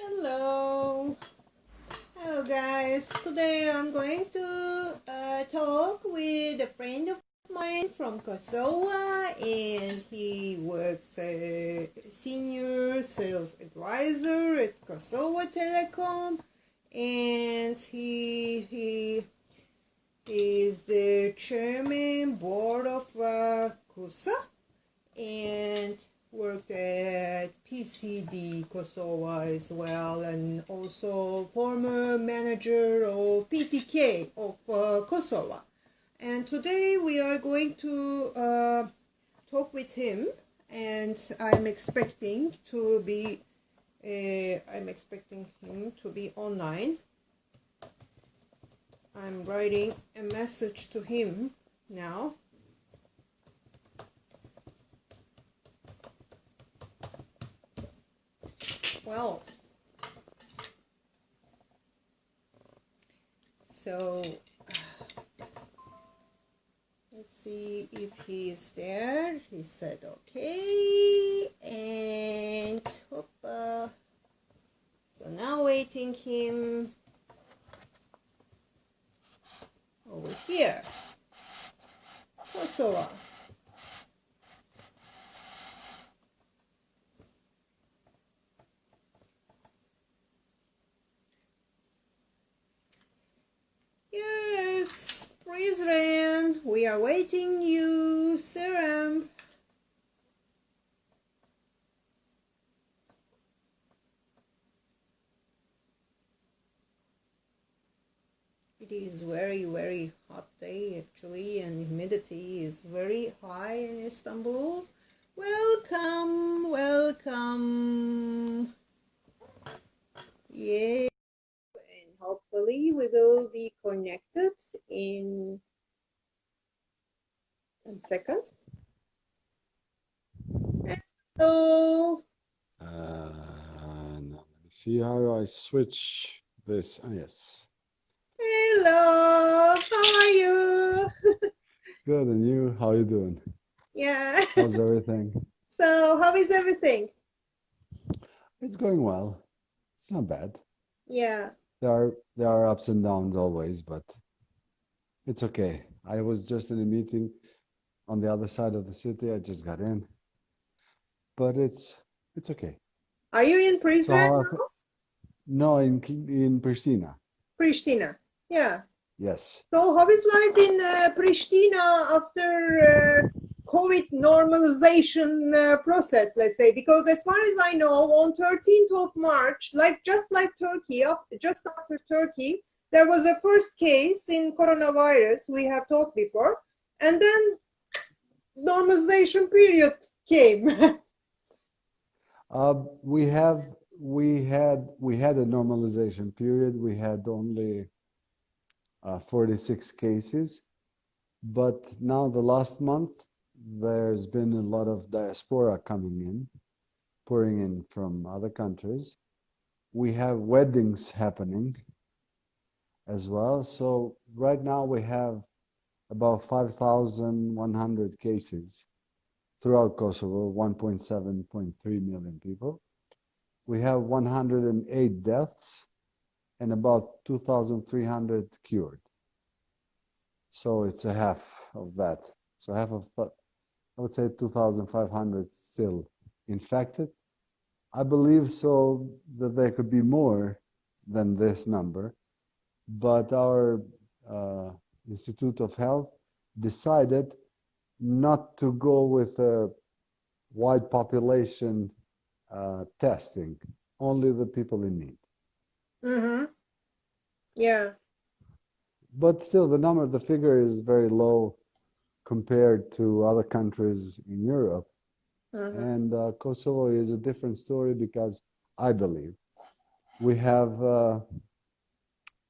Hello. Hello guys. Today I'm going to talk with a friend of mine from Kosovo, and he works as senior sales advisor at Kosovo Telecom, and he is the chairman board of KUSA, and worked at PCD Kosovo as well, and also former manager of PTK of Kosovo. And today we are going to talk with him, and I'm expecting him to be online. I'm writing a message to him now. Well, so let's see if he is there. He said okay, and so now waiting him over here. Kosovo. Yes, Prizren, we are waiting you, Seremb. It is very, very hot day actually, and humidity is very high in Istanbul. Welcome, welcome. Yeah. And hopefully we will be connected in 10 seconds. Hello. Now let me see how I switch this. Yes. Hello. How are you? Good, and you? How you doing? Yeah. How's everything? So, how is everything? It's going well. It's not bad. Yeah. There are ups and downs always, but it's okay. I was just in a meeting on the other side of the city. I just got in, but it's okay. Are you in So prison how are, now? no, in Pristina. Pristina. Yeah. Yes. So, how is life in Pristina after COVID normalization process, let's say? Because as far as I know, on 13th of March, just like Turkey, just after Turkey, there was a first case in coronavirus. We have talked before, and then normalization period came. We had a normalization period. We had only 46 cases, but now the last month there's been a lot of diaspora coming in, pouring in from other countries. We have weddings happening as well. So right now we have about 5,100 cases throughout Kosovo, 1.7.3 million people. We have 108 deaths and about 2,300 cured. So it's a half of that. So half of that, I would say 2,500 still infected. I believe so that there could be more than this number, but our Institute of Health decided not to go with a wide population testing, only the people in need. Mm-hmm. Yeah. But still, the figure is very low compared to other countries in Europe. Mm-hmm. And Kosovo is a different story because I believe we have the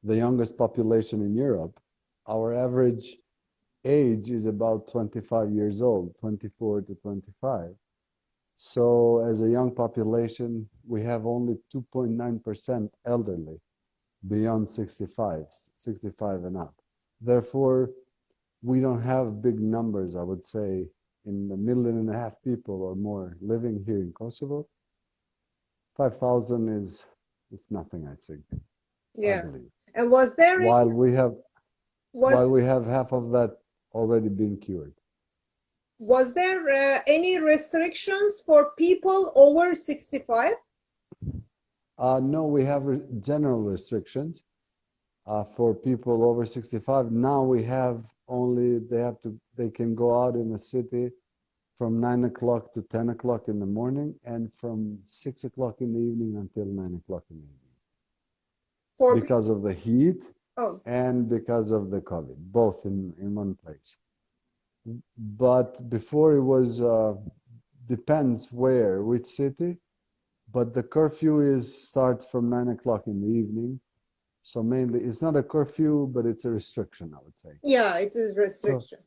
youngest population in Europe. Our average age is about 25 years old, 24 to 25. So as a young population, we have only 2.9% elderly beyond 65 and up. Therefore, we don't have big numbers, I would say, in 1.5 million people or more living here in Kosovo. 5,000 is It's nothing, I think, I Yeah. believe. And was there any, While we have was while we have half of that already been cured. was there any restrictions for people over 65? No, we have general restrictions for people over 65. Now we have only they can go out in the city from 9 o'clock to 10 o'clock in the morning and from 6 o'clock in the evening until 9 o'clock in the evening For because of the heat oh, and because of the COVID, both in one place. But before it was, depends where, which city, but the curfew starts from 9 o'clock in the evening. So mainly, it's not a curfew, but it's a restriction, I would say. yeah, it is So restriction.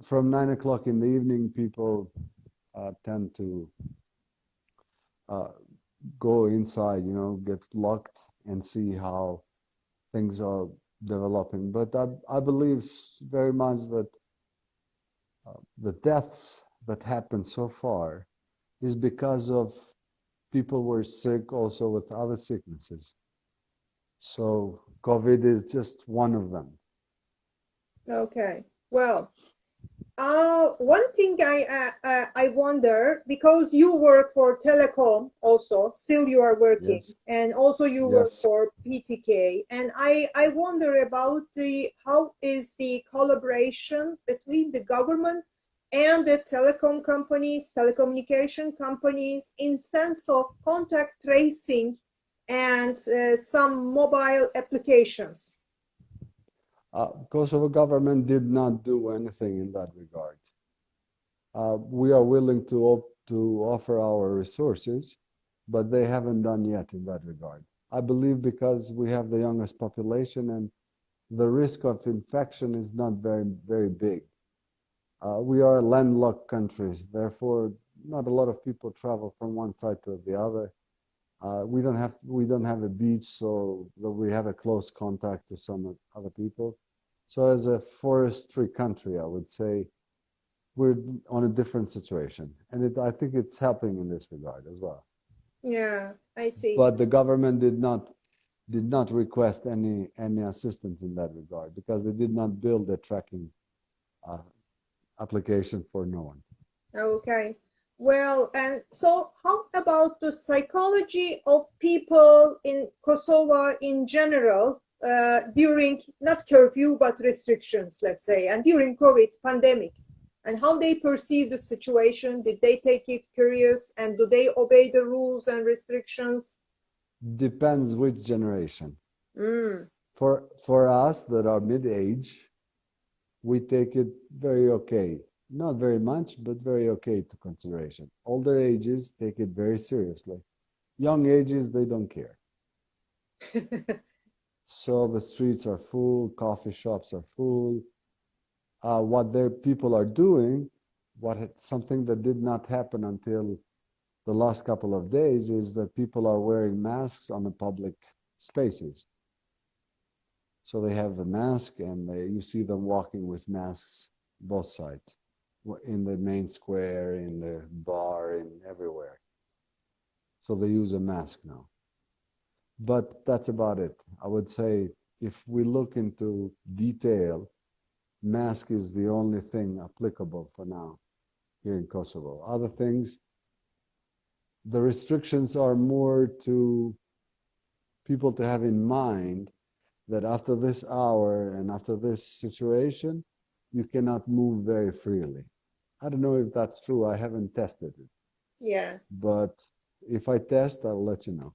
from 9 o'clock in the evening, people tend to uh, go inside, get locked and see how things are developing. But I believe very much that the deaths that happened so far is because of people were sick also with other sicknesses. So COVID is just one of them. Okay. Well, one thing I wonder, because you work for Telecom also, still you are working, Yes, and also you work yes. for PTK, and I wonder about the how is the collaboration between the government and the telecom companies, telecommunication companies, in sense of contact tracing and some mobile applications. Kosovo government did not do anything in that regard. We are willing to offer our resources, but they haven't done yet in that regard. I believe because we have the youngest population and the risk of infection is not very big. We are landlocked countries, therefore not a lot of people travel from one side to the other. We don't have a beach, so that we have a close contact to some other people. So as a forestry country, I would say we're on a different situation, and I think it's helping in this regard as well. Yeah, I see. But the government did not request any assistance in that regard because they did not build a tracking uh, application for no one. Okay. Well, and so how about the psychology of people in Kosovo in general during not curfew but restrictions, let's say, and during COVID pandemic, and how they perceive the situation? Did they take it curious, and do they obey the rules and restrictions? Depends which generation. Mm, For us that are mid-age, we take it very okay. Not very much, but very okay to consideration. Older ages take it very seriously. Young ages, they don't care. So the streets are full, coffee shops are full. What their people are doing, something that did not happen until the last couple of days, is that people are wearing masks on the public spaces. So they have the mask, and you see them walking with masks both sides, in the main square, in the bar, in everywhere. So they use a mask now. But that's about it. I would say if we look into detail, mask is the only thing applicable for now here in Kosovo. Other things, the restrictions are more to people to have in mind that after this hour and after this situation, you cannot move very freely. I don't know if that's true. I haven't tested it. yeah. But if I test, I'll let you know.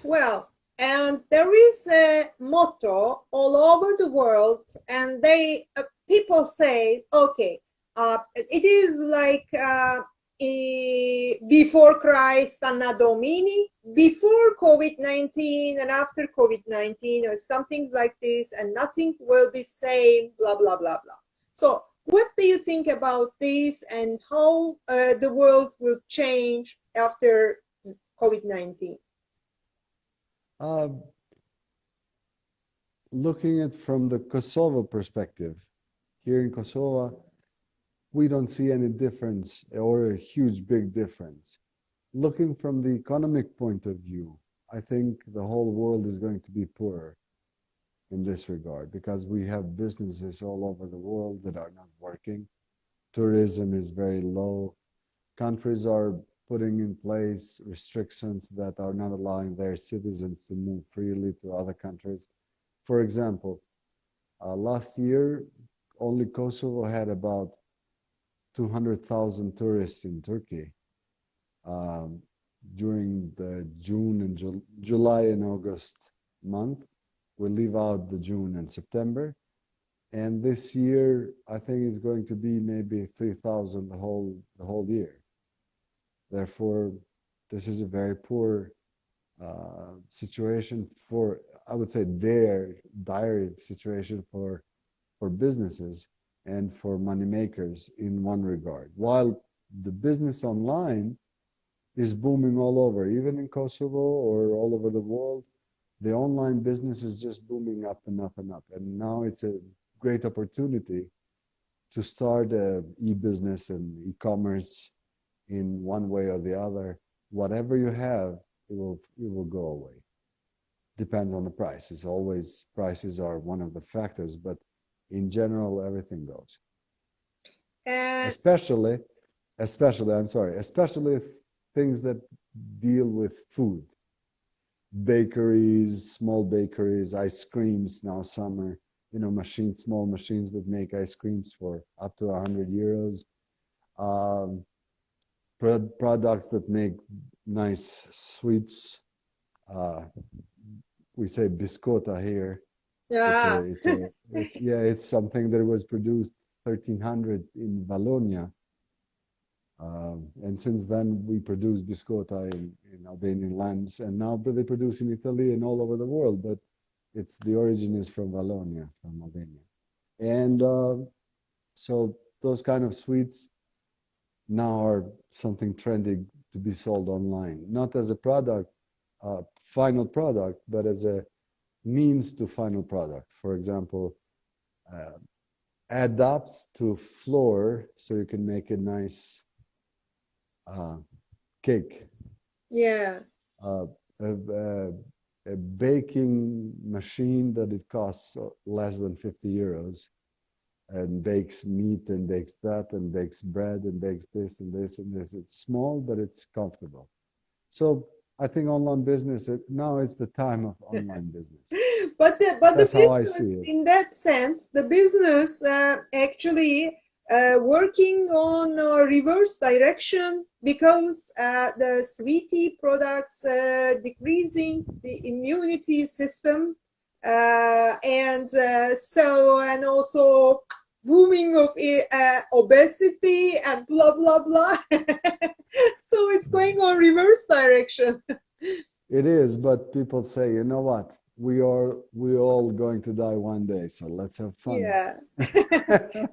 Well, and there is a motto all over the world, and they people say, okay, it is like before Christ, Anna Domini, before COVID-19 and after COVID-19, or something like this, and nothing will be same, blah blah blah blah. So, what do you think about this, and how the world will change after COVID-19? Uh, Looking at from the Kosovo perspective, here in Kosovo, we don't see any difference or a huge big difference. looking from the economic point of view, I think the whole world is going to be poorer in this regard because we have businesses all over the world that are not working. Tourism is very low. Countries are putting in place restrictions that are not allowing their citizens to move freely to other countries. For example, last year, only Kosovo had about 200,000 tourists in Turkey um, during the June and July and August month. We leave out the June and September. And this year, I think it's going to be maybe 3,000 the whole year. Therefore, this is a very poor situation for, I would say, their dire situation for businesses and for money makers in one regard. While the business online is booming all over, even in Kosovo or all over the world, the online business is just booming up and up and up. And now it's a great opportunity to start a e-business and e-commerce in one way or the other. Whatever you have, it will go away. Depends on the price. It's always prices are one of the factors, but in general, everything goes. And Especially things that deal with food, bakeries, small bakeries, ice creams. Now summer, small machines that make ice creams for up to 100 euros. Um, products that make nice sweets. Uh, we say biscotta here. yeah, It's something that was produced 1300 in Wallonia. And since then, we produce biscotta in Albanian lands, and now they produce in Italy and all over the world. But the origin is from Wallonia, from Albania, and so those kind of sweets now are something trendy to be sold online, not as a product, final product, but as a means to final product. For example, uh, adapts to flour so you can make a nice uh, cake. yeah. Uh, a, a baking machine that it costs less than 50 euros and bakes meat and bakes that and bakes bread and bakes this and this and this. It's small, but it's comfortable. So I think online business, now it's the time of online business. But the That's how I business, see it. in that sense, the business actually working on reverse direction because the sweetie products decreasing the immunity system and also booming of obesity and blah blah blah. So it's going on reverse direction. It is, but people say, you know what? We all going to die one day, so let's have fun. Yeah.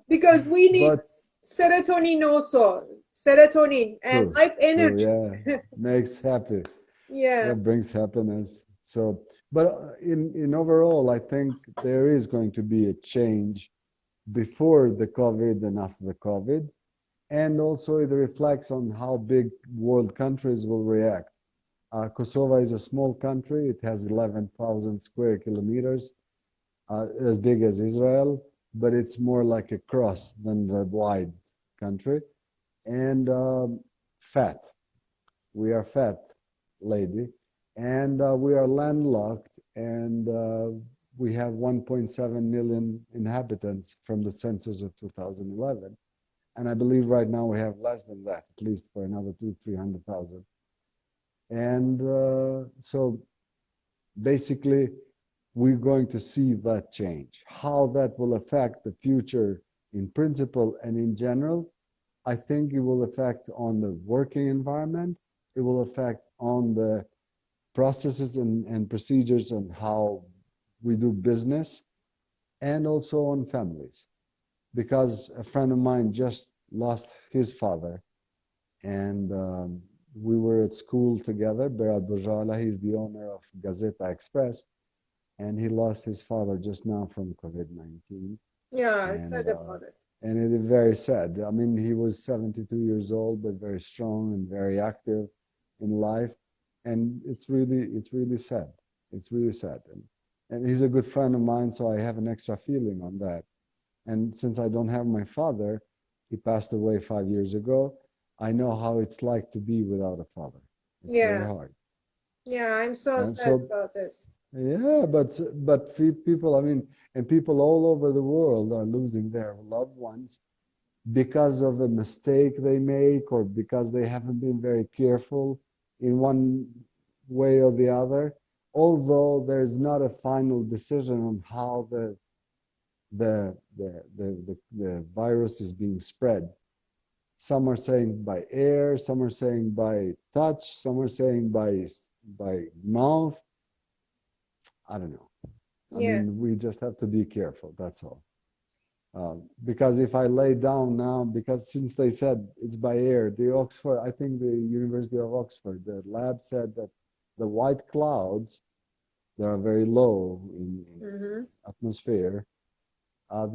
Because we need But serotonin also. Serotonin and true, life true, energy. yeah, makes happy. Yeah. Yeah, brings happiness. So, but in overall, I think there is going to be a change before the COVID and after the COVID, and also it reflects on how big world countries will react. Kosovo is a small country. It has 11,000 square kilometers, as big as Israel, but it's more like a cross than the wide country. And fat. We are fat, lady. And we are landlocked, and we have 1.7 million inhabitants from the census of 2011. And I believe right now we have less than that, at least for another 300,000. And so basically, we're going to see that change. How that will affect the future in principle and in general, I think it will affect on the working environment. It will affect on the processes and procedures and how we do business, and also on families. Because a friend of mine just lost his father, and we were at school together. Berat Bojala, he's the owner of Gazeta Express, and he lost his father just now from COVID-19. Yeah, I And said about it. and it is very sad. I mean, he was 72 years old, but very strong and very active. in life, and it's really sad. It's really sad. And he's a good friend of mine, so I have an extra feeling on that. And since I don't have my father, he passed away 5 years ago, I know how it's like to be without a father. It's very Yeah. hard. Yeah, I'm so sad So about this. yeah, but people, I mean, and people all over the world are losing their loved ones because of a mistake they make or because they haven't been very careful in one way or the other. Although there's not a final decision on how the virus is being spread. Some are saying by air, some are saying by touch, some are saying by mouth. I don't know. I Yeah. mean, we just have to be careful. That's all. Because if I lay down now, because since they said it's by air, the Oxford, I think the University of Oxford, the lab said that the white clouds, they are very low in Mm-hmm. atmosphere.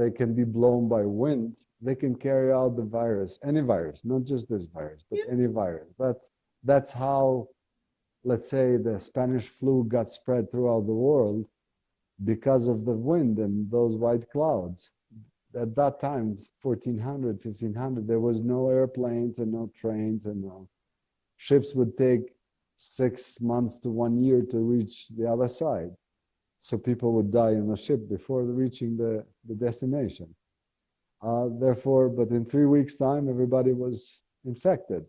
They can be blown by wind. They can carry out the virus, any virus, not just this virus, but Yeah. any virus. But that's how, let's say, the Spanish flu got spread throughout the world because of the wind and those white clouds. At that time, 1400, 1500, there was no airplanes and no trains and no ships would take 6 months to 1 year to reach the other side. So people would die in the ship before reaching the destination. Therefore, but in 3 weeks' time, everybody was infected.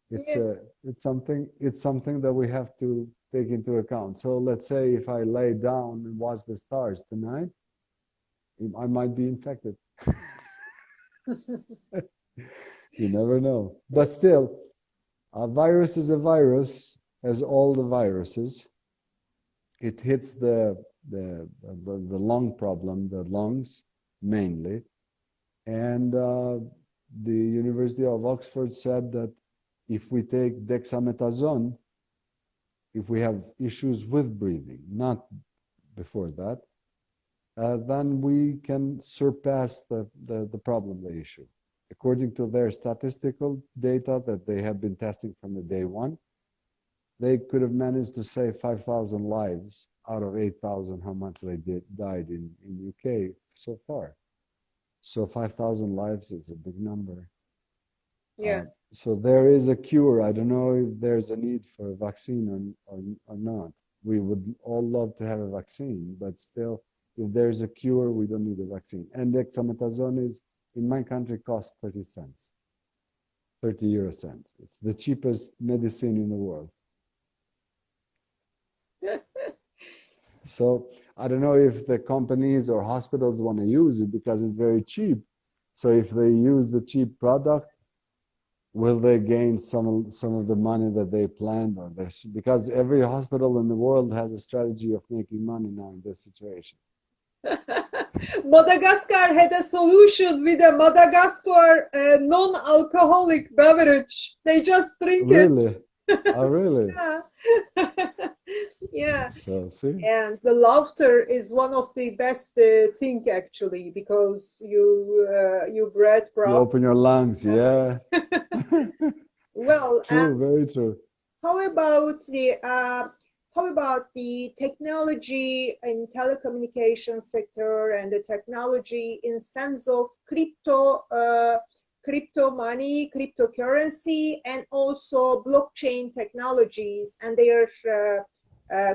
It's Yeah. a, it's something that we have to take into account. So let's say if I lay down and watch the stars tonight, I might be infected. You never know. But still, a virus is a virus, as all the viruses. It hits the lung problem, the lungs mainly. And the University of Oxford said that if we take dexamethasone, if we have issues with breathing, not before that, then we can surpass the problem, the issue. According to their statistical data that they have been testing from the day one, they could have managed to save 5,000 lives out of 8,000, how much they died in UK so far. So 5,000 lives is a big number. Yeah. So there is a cure. I don't know if there's a need for a vaccine or not. We would all love to have a vaccine, but still, if there's a cure, we don't need a vaccine. And dexamethasone is, in my country, costs 30 cents, 30 euro cents. It's the cheapest medicine in the world. So I don't know if the companies or hospitals want to use it because it's very cheap. So if they use the cheap product, will they gain some of the money that they planned, or this? Because every hospital in the world has a strategy of making money now in this situation. Madagascar had a solution with a Madagascar non-alcoholic beverage. They just drink it. Really? Oh, really? Yeah. Yeah. So see, And the laughter is one of the best thing actually because you breathe you open your lungs, yeah. well. True, very true. How about the technology in telecommunication sector and the technology in sense of crypto money, cryptocurrency, and also blockchain technologies and their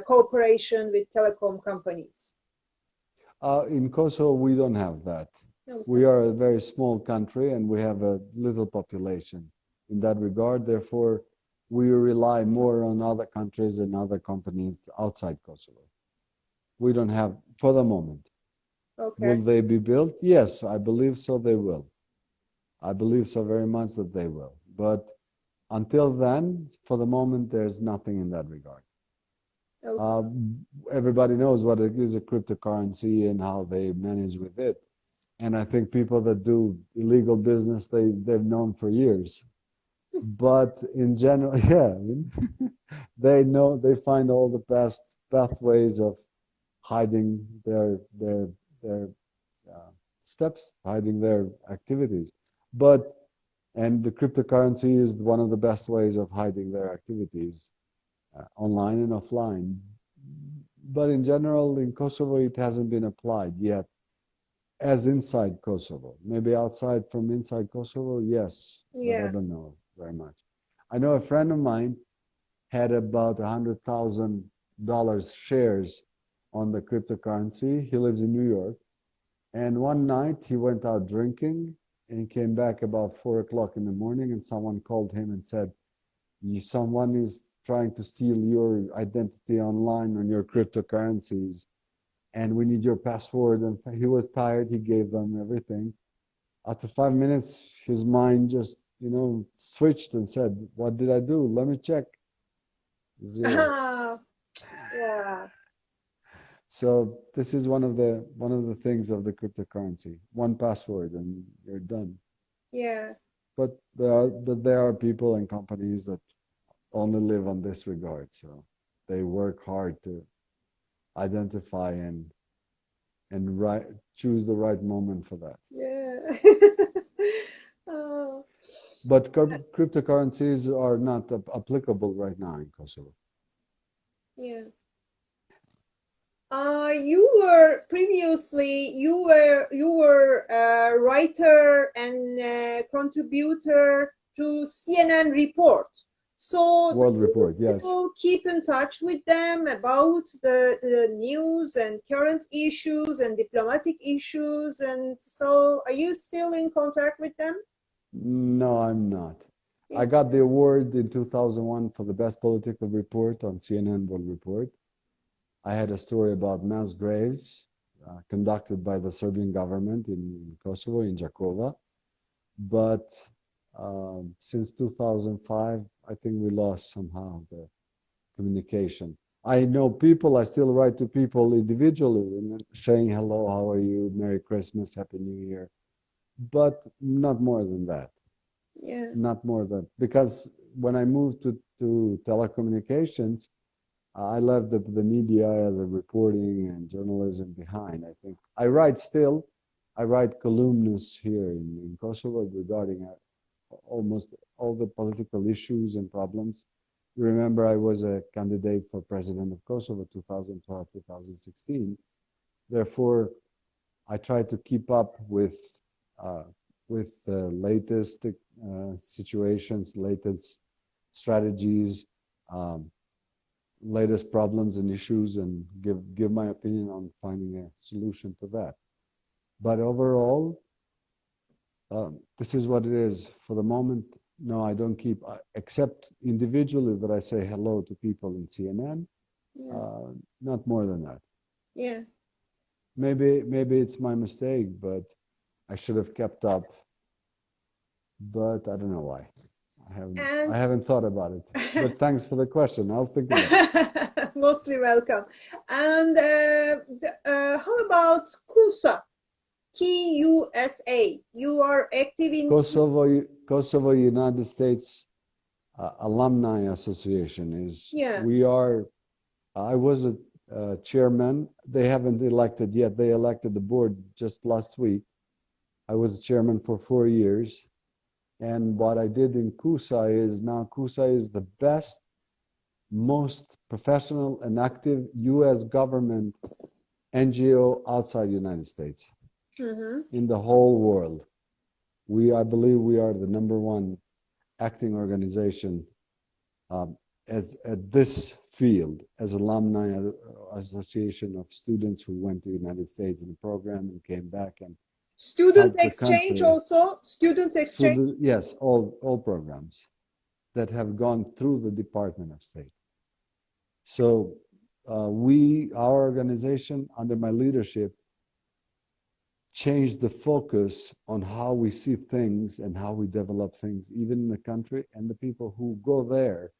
cooperation with telecom companies? In Kosovo, we don't have that. Okay. We are a very small country and we have a little population in that regard. Therefore, we rely more on other countries and other companies outside Kosovo. We don't have, for the moment. Okay. Will they be built? Yes, I believe so, they will. I believe so very much that they will. But until then, for the moment, there's nothing in that regard. Okay. Everybody knows what it is, a cryptocurrency and how they manage with it. And I think people that do illegal business, they've known for years. But in general, yeah, I mean, they know, they find all the best pathways of hiding their steps, hiding their activities. But And the cryptocurrency is one of the best ways of hiding their activities, online and offline. But in general, in Kosovo, it hasn't been applied yet as inside Kosovo. Maybe outside from inside Kosovo, yes, but I Yeah. don't know very much. I know a friend of mine had about $100,000 shares on the cryptocurrency. He lives in New York. And one night he went out drinking and he came back about 4 o'clock in the morning, and someone called him and said, someone is trying to steal your identity online on your cryptocurrencies, and we need your password. And he was tired. He gave them everything. After 5 minutes, his mind just, switched and said, what did I do? Let me check. Zero. Ah, yeah. So this is one of the things of the cryptocurrency. One password and you're done. Yeah. But there are people and companies that only live on this regard. So they work hard to identify and choose the right moment for that. Yeah. Oh, But cryptocurrencies are not applicable right now in Kosovo. yeah. You were a writer and a contributor to CNN Report. So do World you Report, yes. still keep in touch with them about the news and current issues and diplomatic issues? And so are you still in contact with them? No, I'm not. Yeah. I got the award in 2001 for the best political report on CNN World Report. I had a story about mass graves conducted by the Serbian government in Kosovo, in Jakova. But since 2005, I think we lost somehow the communication. I know people, I still write to people individually saying, hello, how are you? Merry Christmas, Happy New Year. But not more than that. Yeah. Not more than, because when I moved to telecommunications, I left the media, the reporting and journalism behind. I think I write still. I write columnists here in Kosovo regarding almost all the political issues and problems. You remember I was a candidate for president of Kosovo 2012, 2016. Therefore, I try to keep up uh, with the latest situations, latest strategies, um, latest problems and issues, and give my opinion on finding a solution to that. But overall, this is what it is for the moment. No, I don't keep, except individually that I say hello to people in CNN. Yeah. Uh, Not more than that. Yeah. Maybe it's my mistake, but I should have kept up. But I don't know why. And I haven't thought about it. But thanks for the question. I'll think about it. mostly welcome. And how about KUSA? KUSA. You are active in. Kosovo United States Alumni Association is. Yeah. We are. I was a chairman. They haven't elected yet. They elected the board just last week. I was chairman for 4 years. And what I did in KUSA is now KUSA is the best, most professional and active U.S. government NGO outside the United States Mm-hmm. in the whole world. I believe we are the number one acting organization as at this field as alumni association of students who went to the United States in a program and came back and Student helped the exchange country also. Student through exchange. yes, all programs that have gone through the Department of State. So our organization under my leadership changed the focus on how we see things and how we develop things, even in the country, and the people who go there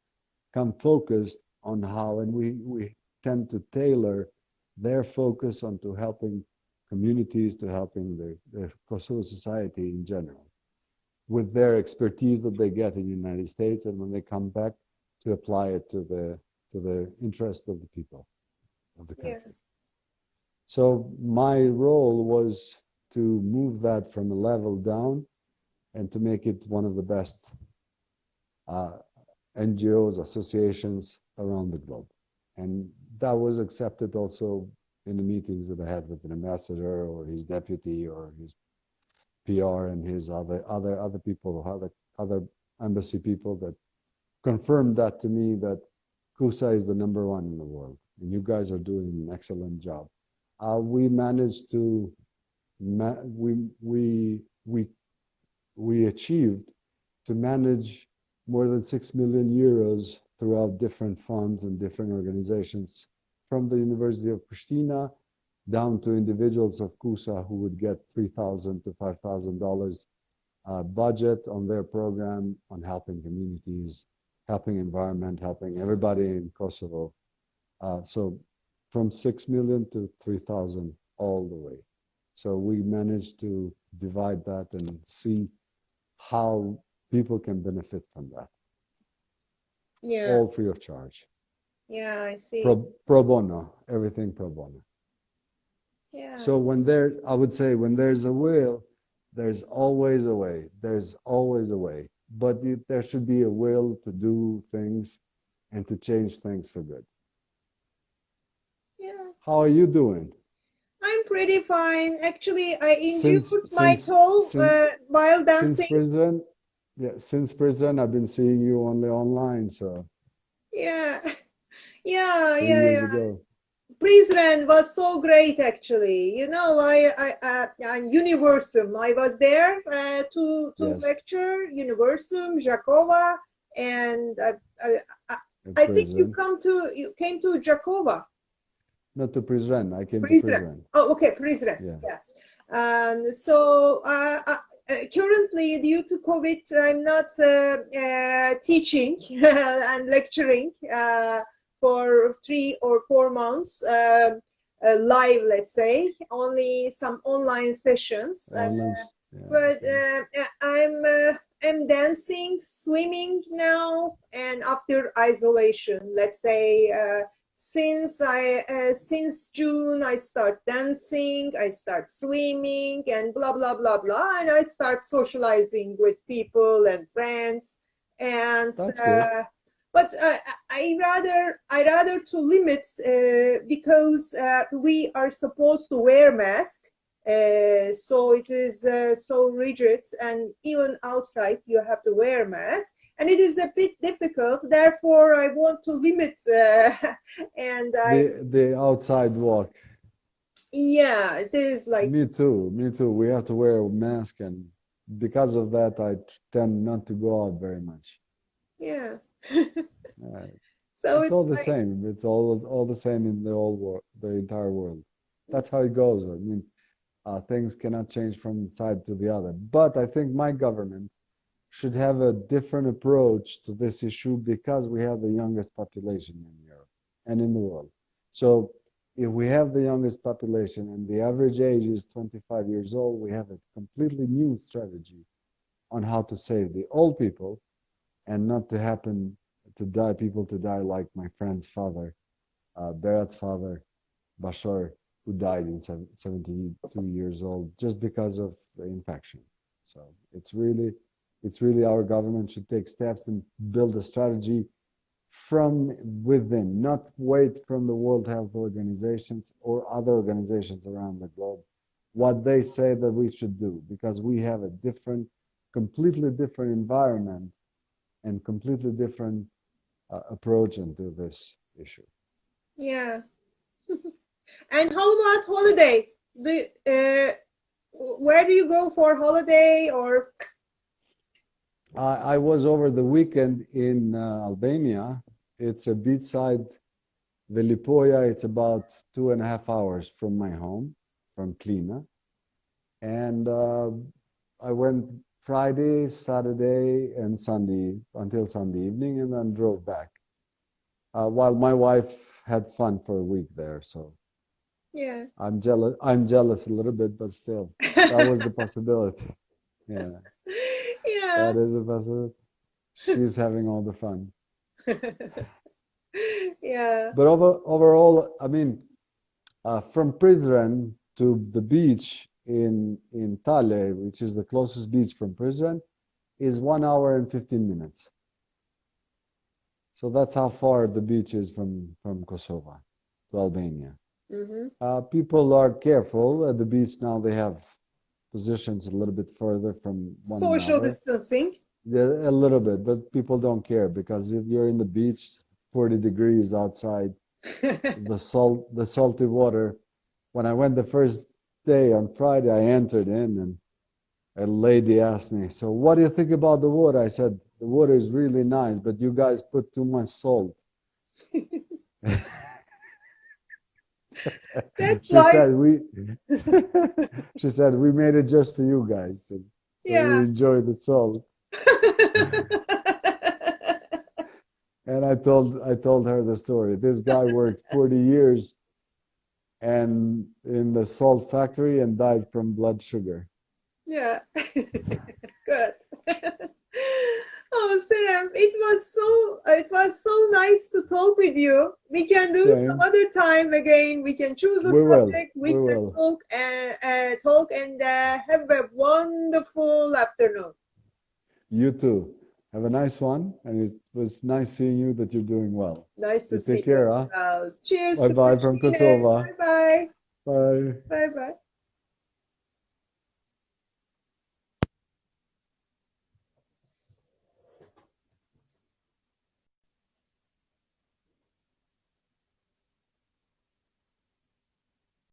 come focused on how, and we tend to tailor their focus onto helping communities, to helping the Kosovo society in general, with their expertise that they get in the United States, and when they come back to apply it to the interest of the people of the Yeah. country. So my role was to move that from a level down and to make it one of the best uh, NGOs, associations around the globe. And that was accepted also in the meetings that I had with an ambassador or his deputy or his PR and his other people, other embassy people that confirmed that to me, that KUSA is the #1 in the world, and you guys are doing an excellent job. We managed to we achieved to manage more than 6 million euros throughout different funds and different organizations, from the University of Pristina down to individuals of KUSA who would get $3,000 to $5,000 budget on their program on helping communities, helping environment, helping everybody in Kosovo. So from 6 million to 3,000 all the way. So we managed to divide that and see how people can benefit from that. Yeah. All free of charge. Yeah, I see. Pro bono, everything pro bono. Yeah. So I would say when there's a will, there's always a way. There's always a way. But there should be a will to do things and to change things for good. Yeah. How are you doing? I'm pretty fine. Actually, I endured Since my since toe since while since dancing. prison, yeah, since prison, I've been seeing you only online. So Yeah. Yeah, 3 years yeah. ago. Prizren was so great, actually. You know, Universum. I was there to Yes, lecture Universum, Jakova, and I, at I think prison. you came to Jakova. Not to prison. I came to Prizren. prison. Oh, okay, Prizren. Yeah. Yeah. And so currently, due to COVID, I'm not teaching and lecturing for 3 or 4 months live, let's say, only some online sessions. Online. Yeah. But Okay. I'm dancing, swimming now, and after isolation, let's say. Since June I start dancing, I start swimming, and blah blah blah blah, and I start socializing with people and friends, and That's good. but I rather to limit because we are supposed to wear mask, so it is so rigid, and even outside you have to wear mask, and it is a bit difficult. Therefore, I want to limit, and The outside walk. yeah, it is like, Me too. Me too. We have to wear a mask, and because of that, I tend not to go out very much. yeah. Uh, So it's it's all the like, same. It's all the same in the whole world, the entire world. That's how it goes. I mean, things cannot change from side to the other. But I think my government should have a different approach to this issue because we have the youngest population in Europe and in the world. So if we have the youngest population and the average age is 25 years old, we have a completely new strategy on how to save the old people and not to happen to die, people to die like my friend's father, Berat's father, Bashar, who died in 72 years old just because of the infection. So it's really our government should take steps and build a strategy from within, not wait from the World Health Organizations or other organizations around the globe, what they say that we should do, because we have a completely different environment and completely different approach into this issue. yeah. And how about holiday? Where do you go for holiday? Or I was over the weekend in Albania. It's a beachside Velipoja. It's about 2.5 hours from my home, from Klina. And I went Friday, Saturday, and Sunday until Sunday evening, and then drove back. While my wife had fun for a week there, so yeah. I'm jealous. I'm jealous a little bit, but still, that was the possibility. Yeah, Yeah. that is a possibility. She's having all the fun. Yeah. But overall, I mean, from Prizren to the beach in Tale, which is the closest beach from Prizren, is 1 hour and 15 minutes. So that's how far the beach is from Kosovo to Albania. People are careful at the beach now. They have positions a little bit further from one Social another. distancing. Yeah, a little bit, but people don't care because if you're in the beach, 40 degrees outside, the salty water. When I went the first day on Friday, I entered in and a lady asked me, "So what do you think about the water?" I said, "The water is really nice, but you guys put too much salt." That's She like, said we she said we made it just for you guys, so you yeah. enjoy the salt. And I told her the story. This guy worked 40 years and in the salt factory and died from blood sugar. Yeah. Good. Oh, Serem, it was so nice to talk with you. We can do some Same. other time again. We can choose a We will. subject. We We can will. talk and have a wonderful afternoon. You too. Have a nice one, and it was nice seeing you that you're doing well. Nice to You see take you care, as huh? well. Cheers Bye to bye from Pristina. Kosovo. Bye bye. Bye. Bye bye.